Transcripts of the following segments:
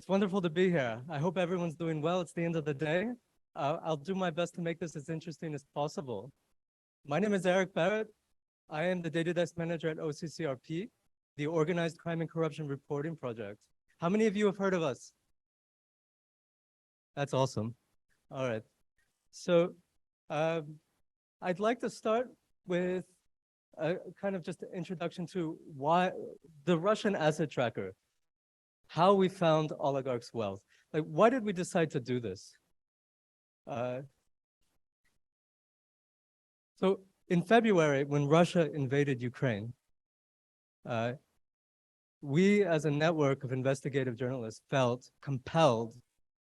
It's wonderful to be here. I hope everyone's doing well. It's the end of the day. I'll do my best to make this as interesting as possible. My name is Barrett. I am the Data Desk Manager at OCCRP, the Organized Crime and Corruption Reporting Project. How many of you have heard of us? That's awesome. All right. So I'd like to start with a kind of just an introduction to why the Russian asset tracker, how we found oligarchs' wealth. Like, why did we decide to do this? So in February, when Russia invaded Ukraine, we as a network of investigative journalists felt compelled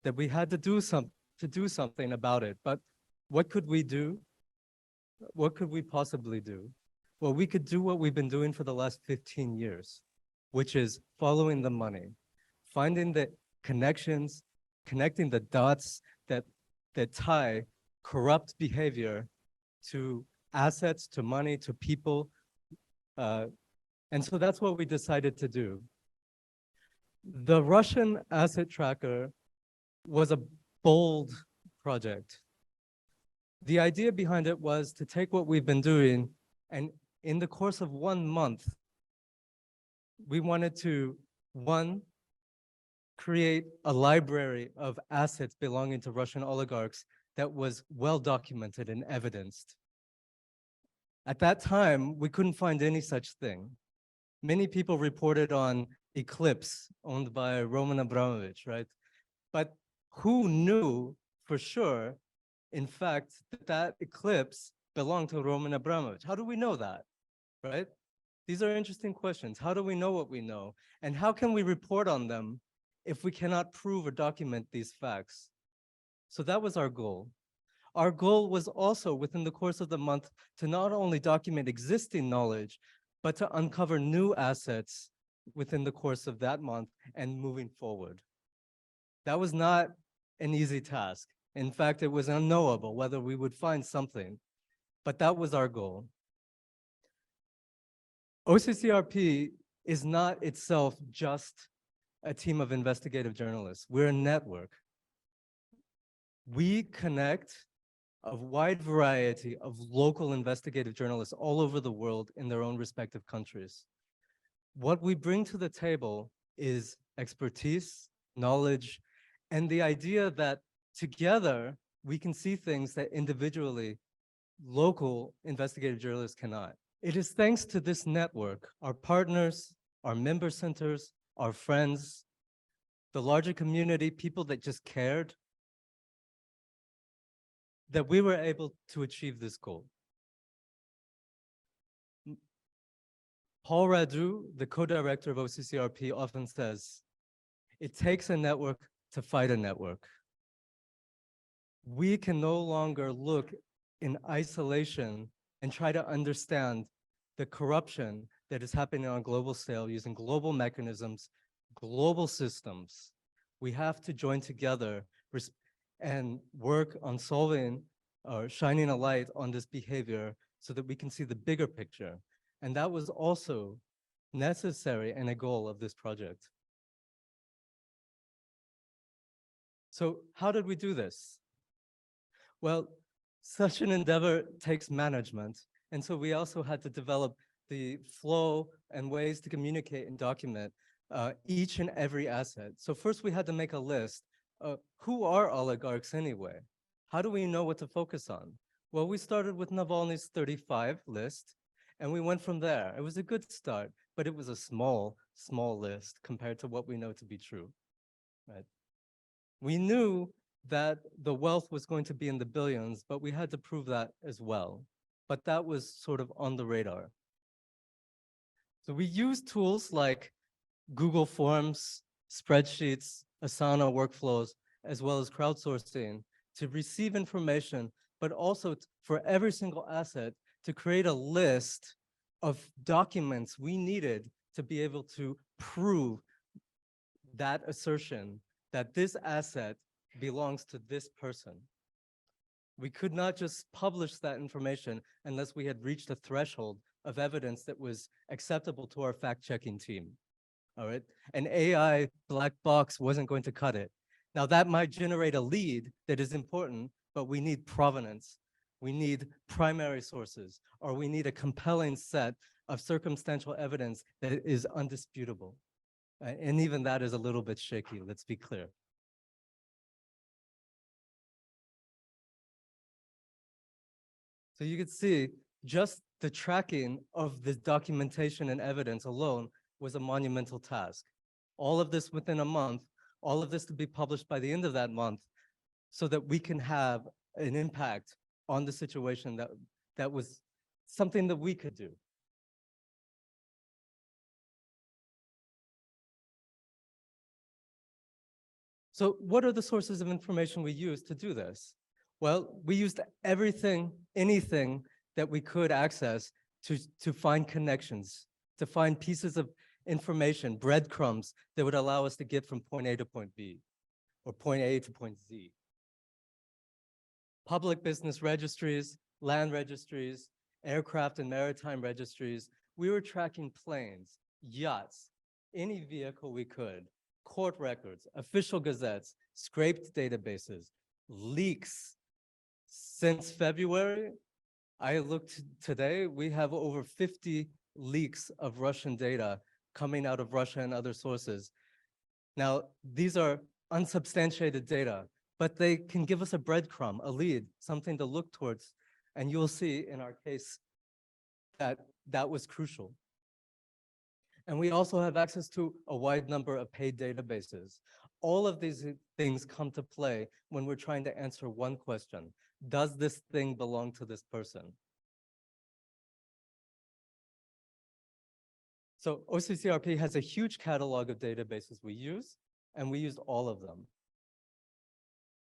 that we had to do something about it. But what could we do? What could we possibly do? Well, we could do what we've been doing for the last 15 years, which is following the money, finding the connections, connecting the dots that tie corrupt behavior to assets, to money, to people. And so that's what we decided to do. The Russian asset tracker was a bold project. The idea behind it was to take what we've been doing, and in the course of 1 month, we wanted to, one, create a library of assets belonging to Russian oligarchs that was well documented and evidenced. At that time, we couldn't find any such thing. Many people reported on Eclipse, owned by Roman Abramovich, right? But who knew for sure, in fact, that Eclipse belonged to Roman Abramovich? How do we know that, right? These are interesting questions. How do we know what we know? And how can we report on them if we cannot prove or document these facts? So that was our goal. Our goal was also, within the course of the month, to not only document existing knowledge, but to uncover new assets within the course of that month and moving forward. That was not an easy task. In fact, it was unknowable whether we would find something, but that was our goal. OCCRP is not itself just a team of investigative journalists. We're a network. We connect a wide variety of local investigative journalists all over the world in their own respective countries. What we bring to the table is expertise, knowledge, and the idea that together we can see things that individually local investigative journalists cannot. It is thanks to this network, our partners, our member centers, our friends, the larger community, people that just cared, that we were able to achieve this goal. Paul Radu, the co-director of OCCRP, often says, it takes a network to fight a network. We can no longer look in isolation and try to understand the corruption that is happening on a global scale using global mechanisms, global systems. We have to join together and work on solving or shining a light on this behavior so that we can see the bigger picture. And that was also necessary and a goal of this project. So how did we do this? Well, such an endeavor takes management. And so we also had to develop the flow and ways to communicate and document each and every asset. So first we had to make a list. Who are oligarchs anyway? How do we know what to focus on? Well, we started with Navalny's 35 list, and we went from there. It was a good start, but it was a small list compared to what we know to be true, right? We knew that the wealth was going to be in the billions, but we had to prove that as well. But that was sort of on the radar. So we used tools like Google Forms, spreadsheets, Asana workflows, as well as crowdsourcing to receive information, but also for every single asset to create a list of documents we needed to be able to prove that assertion that this asset belongs to this person. We could not just publish that information unless we had reached a threshold of evidence that was acceptable to our fact-checking team. all right? An AI black box wasn't going to cut it. Now that might generate a lead that is important, but we need provenance. We need primary sources, or we need a compelling set of circumstantial evidence that is undisputable. And even that is a little bit shaky, let's be clear. So you can see just the tracking of the documentation and evidence alone was a monumental task. All of this within a month, all of this to be published by the end of that month so that we can have an impact on the situation that was something that we could do. So what are the sources of information we use to do this? Well, we used everything, anything that we could access to find connections, to find pieces of information, breadcrumbs that would allow us to get from point A to point B, or point A to point Z. Public business registries, land registries, aircraft and maritime registries. We were tracking planes, yachts, any vehicle we could, court records, official gazettes, scraped databases, leaks. Since February, I looked today, we have over 50 leaks of Russian data coming out of Russia and other sources. Now, these are unsubstantiated data, but they can give us a breadcrumb, a lead, something to look towards. And you'll see in our case that that was crucial. And we also have access to a wide number of paid databases. All of these things come to play when we're trying to answer one question. Does this thing belong to this person? So OCCRP has a huge catalog of databases we use, and we used all of them.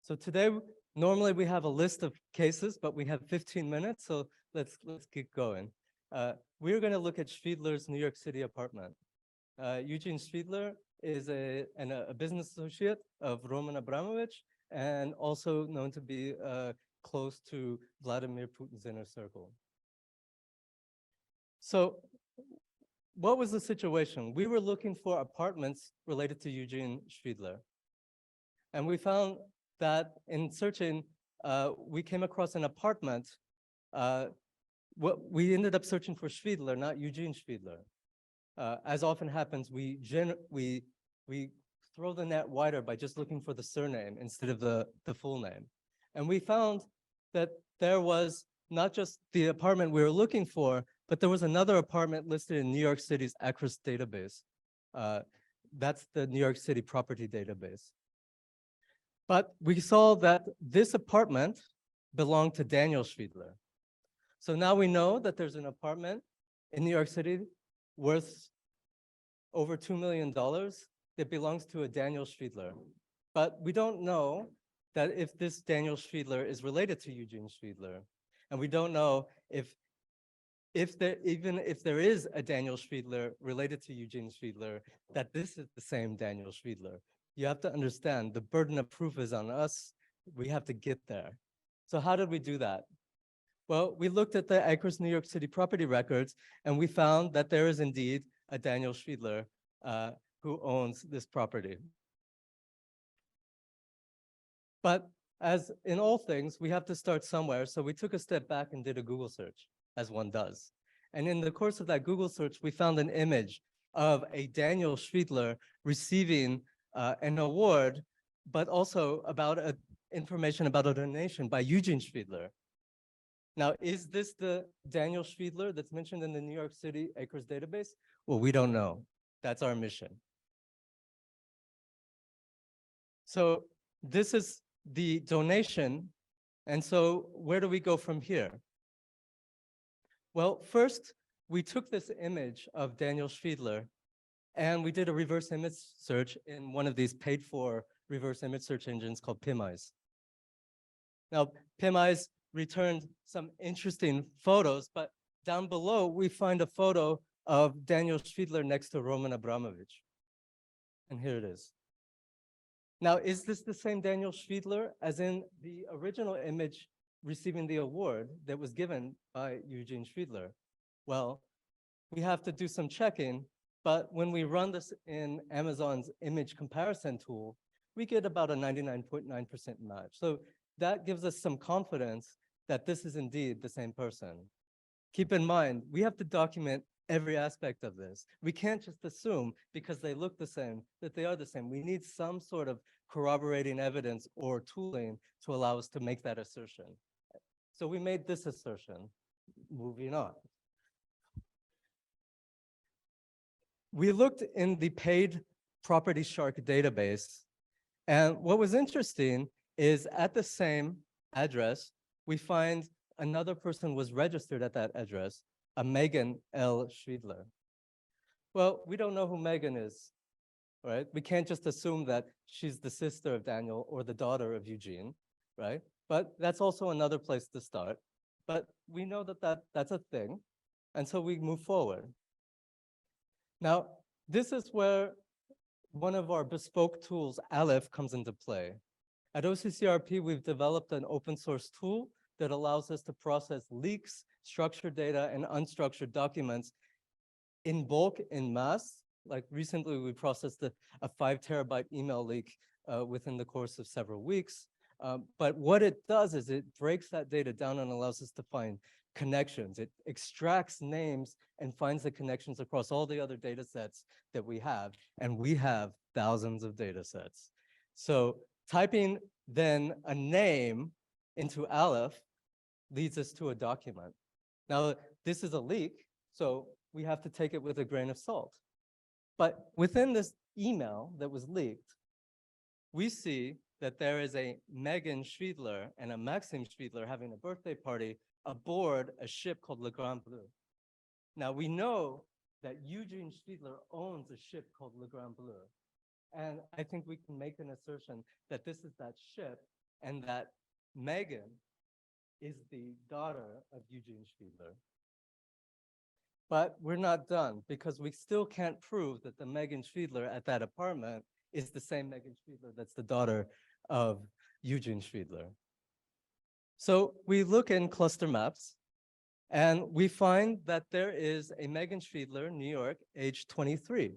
So today, normally we have a list of cases, but we have 15 minutes, so let's get going. We're going to look at Schwiedler's New York City apartment. Eugene Schwiedler is a business associate of Roman Abramovich, and also known to be close to Vladimir Putin's inner circle. So what was the situation? We were looking for apartments related to Eugene Schwiedler. And we found that in searching, we came across an apartment. We ended up searching for Schwiedler, not Eugene Schwiedler. As often happens, we throw the net wider by just looking for the surname instead of the full name. And we found that there was not just the apartment we were looking for, but there was another apartment listed in New York City's ACRIS database. That's the New York City property database. But we saw that this apartment belonged to Daniel Schwiedler. So now we know that there's an apartment in New York City worth over $2 million that belongs to a Daniel Schwiedler. But we don't know that if this Daniel Schwiedler is related to Eugene Schwiedler. And we don't know even if there is a Daniel Schwiedler related to Eugene Schwiedler, that this is the same Daniel Schwiedler. You have to understand the burden of proof is on us. We have to get there. So how did we do that? Well, we looked at the ACRIS New York City property records, and we found that there is indeed a Daniel Schwiedler who owns this property. But as in all things, we have to start somewhere. So we took a step back and did a Google search, as one does. And in the course of that Google search, we found an image of a Daniel Schwiedler receiving an award, but also about information about a donation by Eugene Schwiedler. Now, is this the Daniel Schwiedler that's mentioned in the New York City ACRIS database? Well, we don't know. That's our mission. So this is the donation. And so where do we go from here? Well, first, we took this image of Daniel Schwiedler and we did a reverse image search in one of these paid for reverse image search engines called PimEyes. Now, PimEyes returned some interesting photos, but down below, we find a photo of Daniel Schwiedler next to Roman Abramovich. And here it is. Now, is this the same Daniel Schwiedler as in the original image receiving the award that was given by Eugene Schwiedler? Well, we have to do some checking, But when we run this in Amazon's image comparison tool, we get about a 99.9% match. So that gives us some confidence that this is indeed the same person. Keep in mind, we have to document every aspect of this. We can't just assume because they look the same that they are the same. We need some sort of corroborating evidence or tooling to allow us to make that assertion. So we made this assertion. Moving on. We looked in the paid Property Shark database, and what was interesting is at the same address, we find another person was registered at that address, a Megan L. Schwiedler. Well, we don't know who Megan is, right? We can't just assume that she's the sister of Daniel or the daughter of Eugene, right? But that's also another place to start. But we know that that's a thing, and so we move forward. Now, this is where one of our bespoke tools, Aleph, comes into play. At OCCRP, we've developed an open source tool that allows us to process leaks, structured data, and unstructured documents in bulk, in mass. Like recently, we processed a 5 terabyte email leak within the course of several weeks. But what it does is it breaks that data down and allows us to find connections. It extracts names and finds the connections across all the other data sets that we have. And we have thousands of data sets. So typing then a name into Aleph leads us to a document. Now, this is a leak, so we have to take it with a grain of salt. But within this email that was leaked, we see that there is a Megan Schwiedler and a Maxim Schwiedler having a birthday party aboard a ship called Le Grand Bleu. Now, we know that Eugene Schwiedler owns a ship called Le Grand Bleu. And I think we can make an assertion that this is that ship and that Megan is the daughter of Eugene Schwiedler. But we're not done because we still can't prove that the Megan Schwiedler at that apartment is the same Megan Schwiedler that's the daughter of Eugene Schwiedler. So we look in cluster maps and we find that there is a Megan Schwiedler, New York, age 23.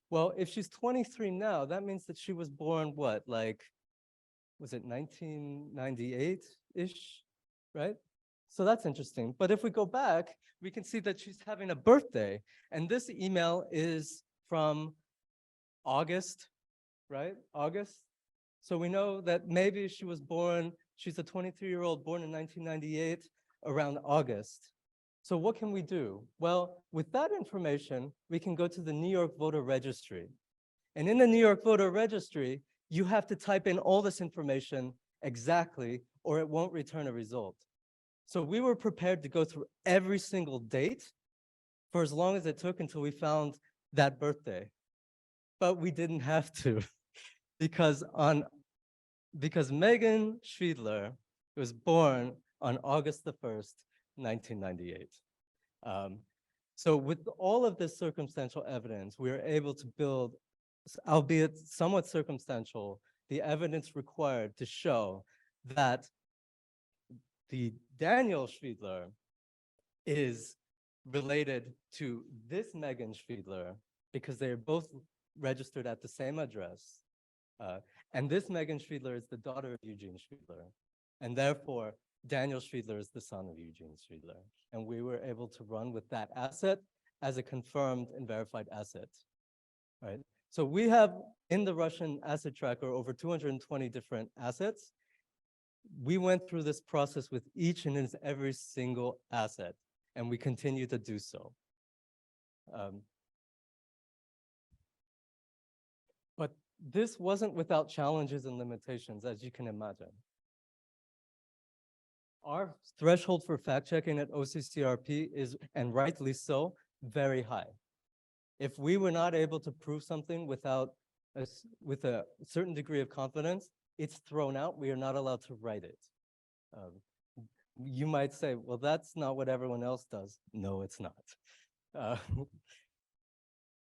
Well, if she's 23 now, that means that she was born what, like, was it 1998-ish, right? So that's interesting. But if we go back, we can see that she's having a birthday. And this email is from August, right? August. So we know that maybe she was born, she's a 23-year-old born in 1998 around August. So what can we do? Well, with that information, we can go to the New York Voter Registry. And in the New York Voter Registry, you have to type in all this information exactly, or it won't return a result. So we were prepared to go through every single date for as long as it took until we found that birthday. But we didn't have to because Megan Schwiedler was born on August the 1st, 1998. So with all of this circumstantial evidence, we were able to build, albeit somewhat circumstantial, the evidence required to show that the Daniel Schwiedler is related to this Megan Schwiedler because they're both registered at the same address. And this Megan Schwiedler is the daughter of Eugene Schwiedler. And therefore, Daniel Schwiedler is the son of Eugene Schwiedler. And we were able to run with that asset as a confirmed and verified asset, right? So we have in the Russian asset tracker over 220 different assets. We went through this process with each and every single asset, and we continue to do so. But this wasn't without challenges and limitations, as you can imagine. Our threshold for fact-checking at OCCRP is, and rightly so, very high. If we were not able to prove something with a certain degree of confidence, it's thrown out. We are not allowed to write it. You might say, well, that's not what everyone else does. No, it's not.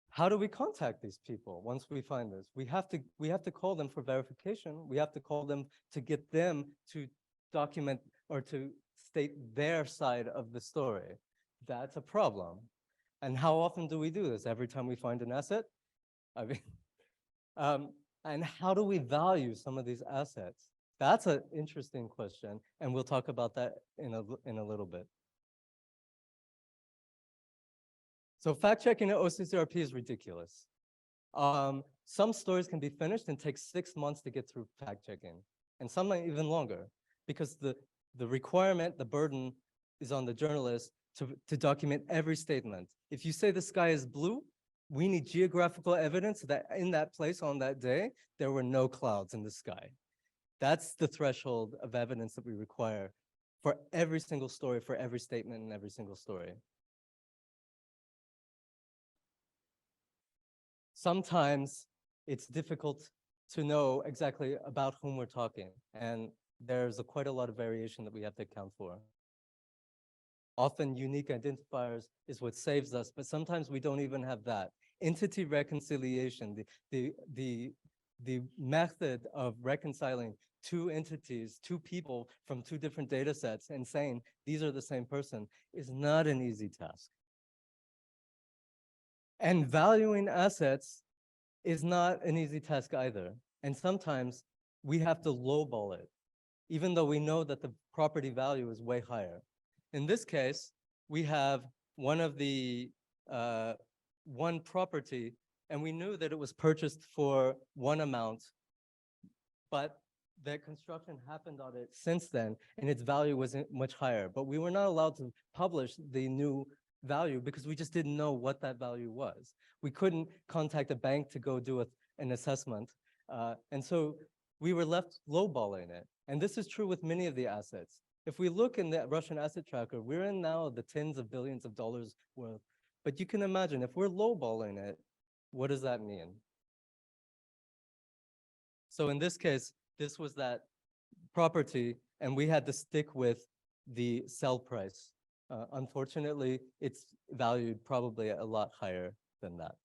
How do we contact these people once we find this? We have to call them for verification. We have to call them to get them to document or to state their side of the story. That's a problem. And how often do we do this? Every time we find an asset? I mean, and how do we value some of these assets? That's an interesting question, and we'll talk about that in a little bit. So fact-checking at OCCRP is ridiculous. Some stories can be finished and take 6 months to get through fact-checking, and some might even longer, because the requirement, the burden is on the journalist to document every statement. If you say the sky is blue, we need geographical evidence that in that place on that day, there were no clouds in the sky. That's the threshold of evidence that we require for every single story, for every statement in every single story. Sometimes it's difficult to know exactly about whom we're talking, and there's quite a lot of variation that we have to account for. Often unique identifiers is what saves us, but sometimes we don't even have that. Entity reconciliation, the method of reconciling two entities, two people from two different data sets and saying these are the same person is not an easy task. And valuing assets is not an easy task either. And sometimes we have to lowball it, even though we know that the property value is way higher. In this case, we have one property, and we knew that it was purchased for one amount, but the construction happened on it since then, and its value was much higher. But we were not allowed to publish the new value because we just didn't know what that value was. We couldn't contact a bank to go do an assessment. And so we were left lowballing it. And this is true with many of the assets. If we look in the Russian asset tracker, we're in now the tens of billions of dollars worth. But you can imagine, if we're lowballing it, what does that mean? So in this case, this was that property, and we had to stick with the sell price. Unfortunately, it's valued probably a lot higher than that.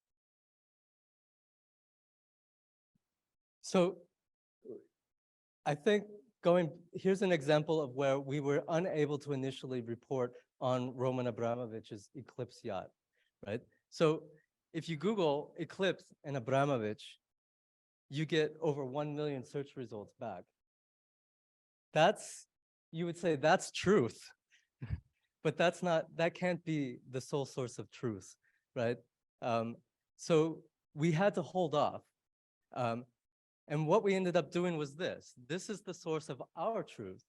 So I think here's an example of where we were unable to initially report on Roman Abramovich's Eclipse yacht, right? So if you Google Eclipse and Abramovich, you get over 1 million search results back. You would say that's truth, but that can't be the sole source of truth, right? So we had to hold off. And what we ended up doing was this. This is the source of our truth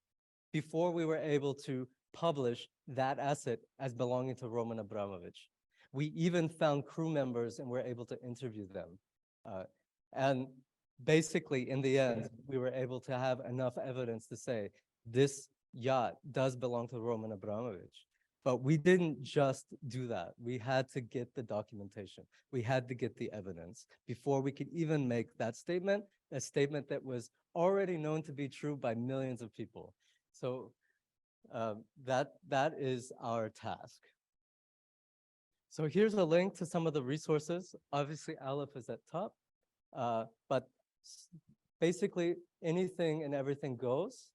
before we were able to publish that asset as belonging to Roman Abramovich. We even found crew members and were able to interview them. And basically, in the end, we were able to have enough evidence to say this yacht does belong to Roman Abramovich. But we didn't just do that. We had to get the documentation. We had to get the evidence before we could even make that statement, a statement that was already known to be true by millions of people. So that is our task. So here's a link to some of the resources. Obviously, Aleph is at top, but basically anything and everything goes.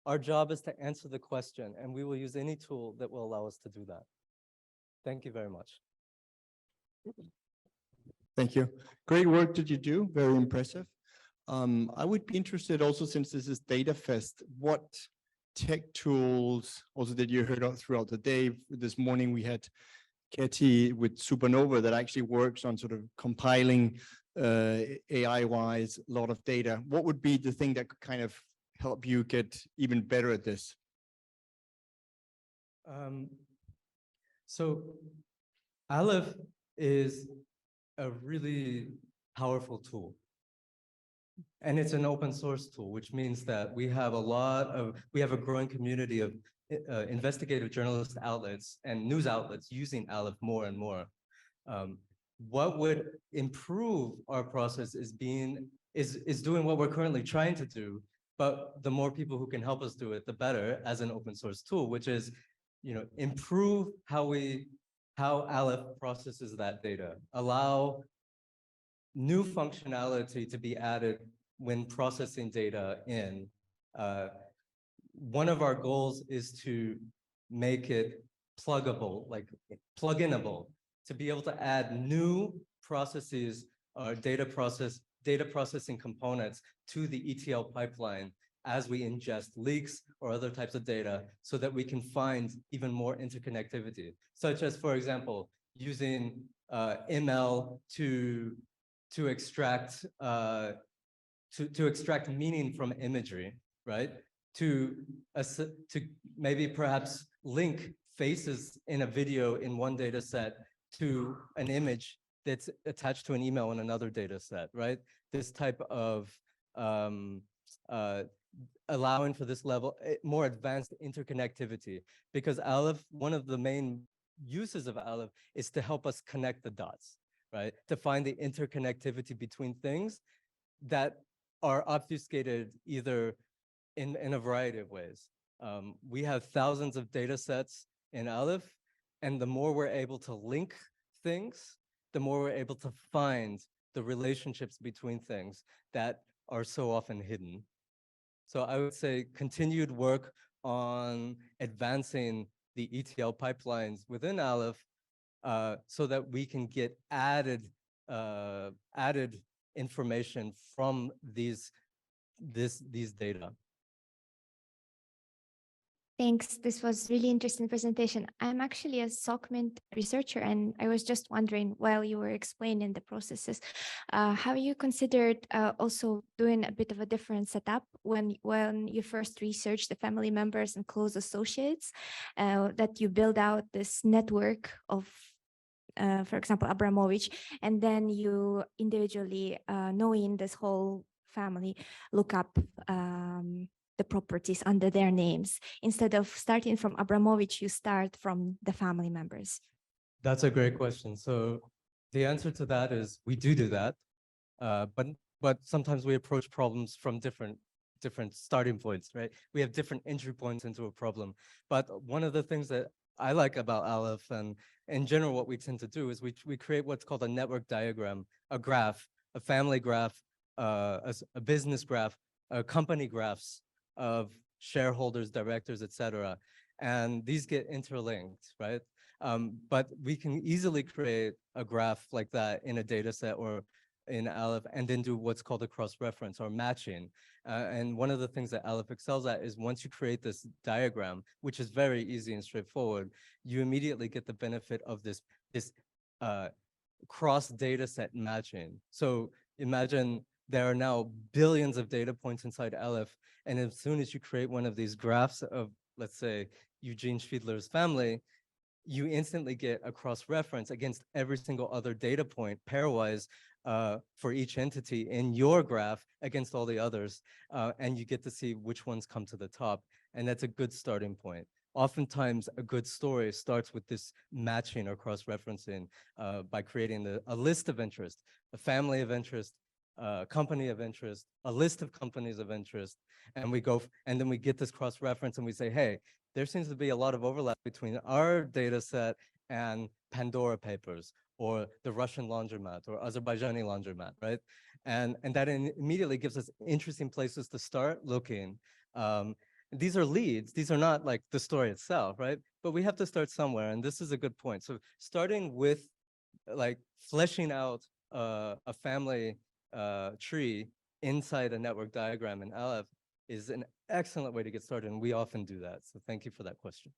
Our job is to answer the question, and we will use any tool that will allow us to do that. Thank you very much. Thank you. Great work that you do. Very impressive. I would be interested also, since this is DataFest, what tech tools also that you heard throughout the day. This morning we had Katie with Supernova that actually works on sort of compiling AI-wise a lot of data. What would be the thing that could kind of help you get even better at this? So Aleph is a really powerful tool. And it's an open source tool, which means that we have a growing community of investigative journalist outlets and news outlets using Aleph more and more. What would improve our process is doing what we're currently trying to do, but the more people who can help us do it, the better as an open source tool, which is, improve how Aleph processes that data, allow new functionality to be added when processing data in. One of our goals is to make it pluggable, like plug-inable. to be able to add new processes or data processing components to the ETL pipeline as we ingest leaks or other types of data so that we can find even more interconnectivity, such as, for example, using ML to extract to extract meaning from imagery, right? To maybe perhaps link faces in a video in one data set to an image that's attached to an email in another data set, right? This type of allowing for this level, more advanced interconnectivity, because Aleph, one of the main uses of Aleph is to help us connect the dots, right? To find the interconnectivity between things that are obfuscated either in a variety of ways. We have thousands of data sets in Aleph, and the more we're able to link things, the more we're able to find the relationships between things that are so often hidden. So I would say continued work on advancing the ETL pipelines within Aleph so that we can get added information from these data. Thanks. This was really interesting presentation. I'm actually a SOCMINT researcher, and I was just wondering while you were explaining the processes, how you considered also doing a bit of a different setup when you first research the family members and close associates, that you build out this network of, for example, Abramovich, and then you individually, knowing this whole family, look up the properties under their names. Instead of starting from Abramovich, you start from the family members. That's a great question. So the answer to that is we do that, but sometimes we approach problems from different starting points, right? We have different entry points into a problem. But one of the things that I like about Aleph, and in general what we tend to do, is we create what's called a network diagram, a graph, a family graph, a business graph, company graphs of shareholders, directors, etc. And these get interlinked, right? But we can easily create a graph like that in a data set or in Aleph, and then do what's called a cross-reference or matching. And one of the things that Aleph excels at is once you create this diagram, which is very easy and straightforward, you immediately get the benefit of this cross data set matching. So imagine there are now billions of data points inside Aleph, and as soon as you create one of these graphs of, let's say, Eugene Fiedler's family, you instantly get a cross-reference against every single other data point pairwise for each entity in your graph against all the others, and you get to see which ones come to the top, and that's a good starting point. Oftentimes, a good story starts with this matching or cross-referencing by creating a list of interest, a family of interest, company of interest, a list of companies of interest, and and then we get this cross-reference and we say, hey, there seems to be a lot of overlap between our data set and Pandora Papers, or the Russian laundromat, or Azerbaijani laundromat, right? And that immediately gives us interesting places to start looking. These are leads. These are not like the story itself, right? But we have to start somewhere, and this is a good point. So starting with like fleshing out a family tree inside a network diagram in Aleph is an excellent way to get started, and we often do that. So thank you for that question.